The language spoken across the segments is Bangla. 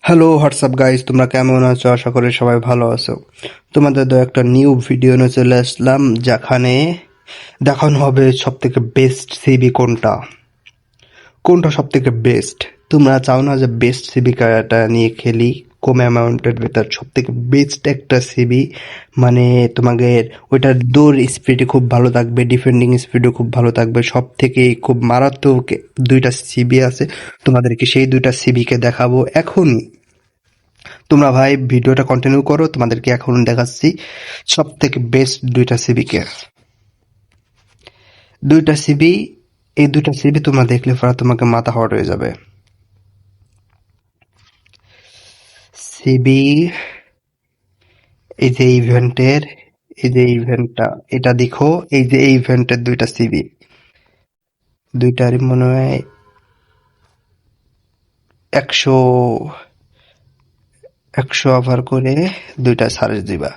হ্যালো হোয়াটসঅ্যাপ গাইস, তোমরা কেমন আছো? আশা করি সবাই ভালো আছো। তোমাদের একটা নিউ ভিডিও নিয়ে চলে আসলাম, যেখানে দেখানো হবে সব থেকে বেস্ট সিবি কোনটা কোনটা সব থেকে বেস্ট। তোমরা চাও না যে বেস্ট সিবি কাটা নিয়ে খেলি কম অ্যামাউন্টের ভেতর সব থেকে বেস্ট একটা সিবি, মানে তোমাদের ওইটার দৌড় স্পিডে খুব ভালো থাকবে, ডিফেন্ডিং স্পিডও খুব ভালো থাকবে, সব থেকে খুব মারাত্মক দুইটা সিবি আছে। তোমাদেরকে সেই দুইটা সিবিকে দেখাবো এখনই। তোমরা ভাই ভিডিওটা কন্টিনিউ করো, তোমাদেরকে এখন দেখাচ্ছি সব থেকে বেস্ট দুইটা সিবি। এই দুইটা সিবি তোমরা দেখলে পরে তোমাকে মাথা হট হয়ে যাবে। সিবি, এই যে ইভেন্টের, এই যে ইভেন্টটা, এটা দেখো, এই যে এই ইভেন্টের দুইটা সিবি, দুইটারই মনে হয় 100 ওভার করে দুইটা সার্চ দিবা।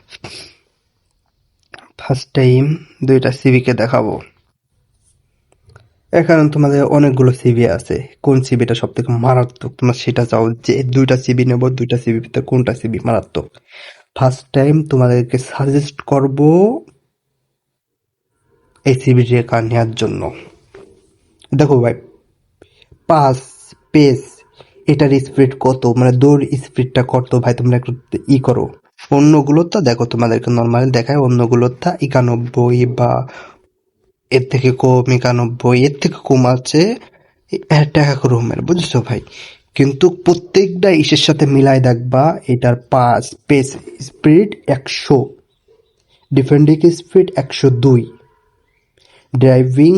ফার্স্ট টাইম দুইটা সিবিকে দেখাবো। এখানে তোমাদের অনেকগুলো সিবি আছে, কোন সিবিটা সব থেকে মারাত্মক তোমরা সেটা চাও, যে দুইটা সিবি নেবো, দুইটা সিবি ভিতরে কোনটা সিবি মারাত্মক। ফার্স্ট টাইম তোমাদেরকে সাজেস্ট করব এই সিবি নেওয়ার জন্য। দেখো ভাই, পাস, পেস, এটার স্পিড কত, মানে দৌড় স্পিডটা কত ভাই, তোমরা একটু করো। অন্যগুলোর তো দেখো, তোমাদেরকে নর্মালি দেখায়, অন্যগুলোর তা 91 বা এর থেকে কম, 91, এর থেকে কম আছে, টাকা রুমের, বুঝছো ভাই। কিন্তু প্রত্যেকটা ইসের সাথে মিলাই দেখবা, এটার pass, pace, speed 100, defending speed 102, driving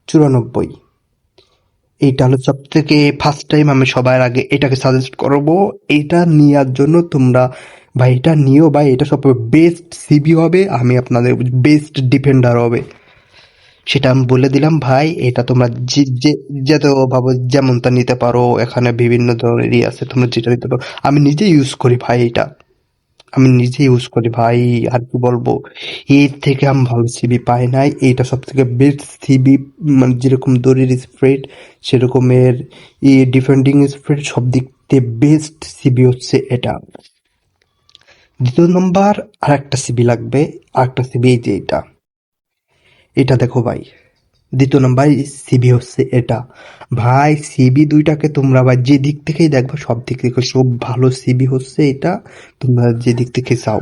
94। এইটা হলো সব থেকে ফার্স্ট টাইম আমি সবার আগে এটাকে সাজেস্ট করবো। এটা নেওয়ার জন্য তোমরা ভাই এটা নিও ভাই, এটা সব বেস্ট সিবি হবে, আমি আপনাদের বেস্ট ডিফেন্ডার হবে, সেটা আমি বলে দিলাম ভাই। এটা তোমরা যত ভাবো যেমনটা নিতে পারো, এখানে বিভিন্ন ধরনেরই আছে, তোমরা যেটা নিতে পারো। আমি নিজে ইউজ করি ভাই, এটা আমি নিজে ইউজ করি ভাই, আর কি বলবো, এর থেকে আমি ভালো সিবি পাই নাই। এইটা সব থেকে বেস্ট সিবি, মানে যেরকম দড়ির স্প্রেড সেরকমের ডিফেন্ডিং স্প্রেড, সব দিক থেকে বেস্ট সিবি হচ্ছে এটা। দ্বিতীয় নম্বর আর একটা সিবি লাগবে, আর একটা সিবি এই যে এটা, এটা দেখো ভাই, দ্বিতীয় নম্বর সিবি হচ্ছে এটা। ভাই সিবি দুইটাকে তোমরা ভাই যে দিক থেকেই দেখবা, সব দিক থেকে সব ভালো সিবি হচ্ছে এটা। তোমরা যে দিক থেকে চাও,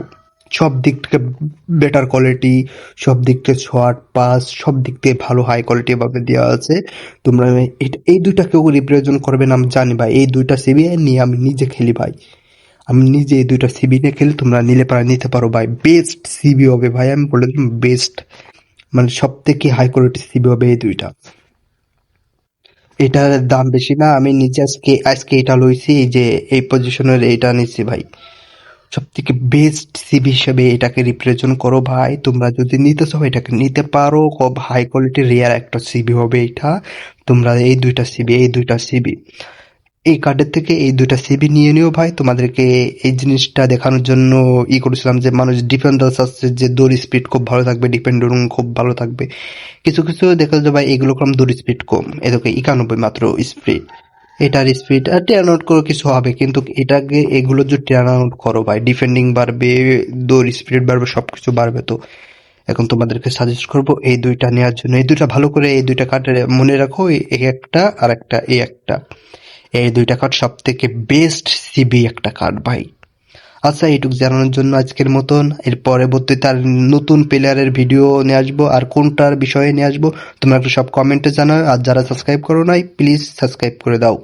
সব দিক থেকে বেটার কোয়ালিটি, সব দিক থেকে শর্ট পাস, সব দিক থেকে ভালো হাই কোয়ালিটি ভাবে দেওয়া আছে। তোমরা এই দুইটাকেও রিপ্রেজেন্ট করবে না আমি জানি ভাই, এই দুইটা সিবি নিয়ে আমি নিজে খেলি ভাই, আমি নিজে এই দুইটা সিবি নিয়ে খেলি, তোমরা নিতে পারো ভাই, বেস্ট সিবি হবে ভাই, আমি বলে দিলাম বেস্ট, মানে সব থেকে হাই কোয়ালিটি সিবি হবে এই দুইটা। এটার দাম বেশি না, আমি নিজে আজকে আজকে এটা লইছি, এই যে এই পজিশনের এটা নিচ্ছি ভাই, সব থেকে বেস্ট সিবি হিসেবে এটাকে রিপ্রেজেন্ট করো ভাই। তোমরা যদি নিতে চাও এটাকে নিতে পারো, খুব হাই কোয়ালিটি রেয়ার একটা সিবি হবে এটা। তোমরা এই দুইটা সিবি এই কার্ডের থেকে এই দুইটা সিবি নিয়ে নিও ভাই। তোমাদেরকে এই জিনিসটা দেখানোর জন্য করেছিলাম যে মানুষ ডিফেন্ডার আছে, যে দৌড় স্পিড খুব ভালো থাকবে, ডিফেন্ডার খুব ভালো থাকবে। কিছু কিছু দেখা যায় ভাই এগুলো কম, দৌড় স্পিড কম, এদেরকে 91 মাত্র স্পিড, এটার স্পিড আর টেন আউট করে কিছু হবে, কিন্তু এটাকে এগুলো যদি টেন আউট করো ভাই, ডিফেন্ডিং বাড়বে, দৌড় স্পিড বাড়বে, সবকিছু বাড়বে। তো এখন তোমাদেরকে সাজেস্ট করবো এই দুইটা নেওয়ার জন্য। এই দুইটা ভালো করে, এই দুইটা কার্ড মনে রাখো, এই একটা আর একটা, এই একটা, এই দুইটা কার্ড সব থেকে বেস্ট সিবি একটা কার্ড ভাই। আচ্ছা, এইটুকু জানানোর জন্য আজকের মতন। এর পরবর্তীতে আর নতুন প্লেয়ারের ভিডিও নিয়ে আসবো, আর কোনটার বিষয়ে নিয়ে আসবো তোমরা একটু সব কমেন্টে জানাও। আর যারা সাবস্ক্রাইব করো নাই, প্লিজ সাবস্ক্রাইব করে দাও।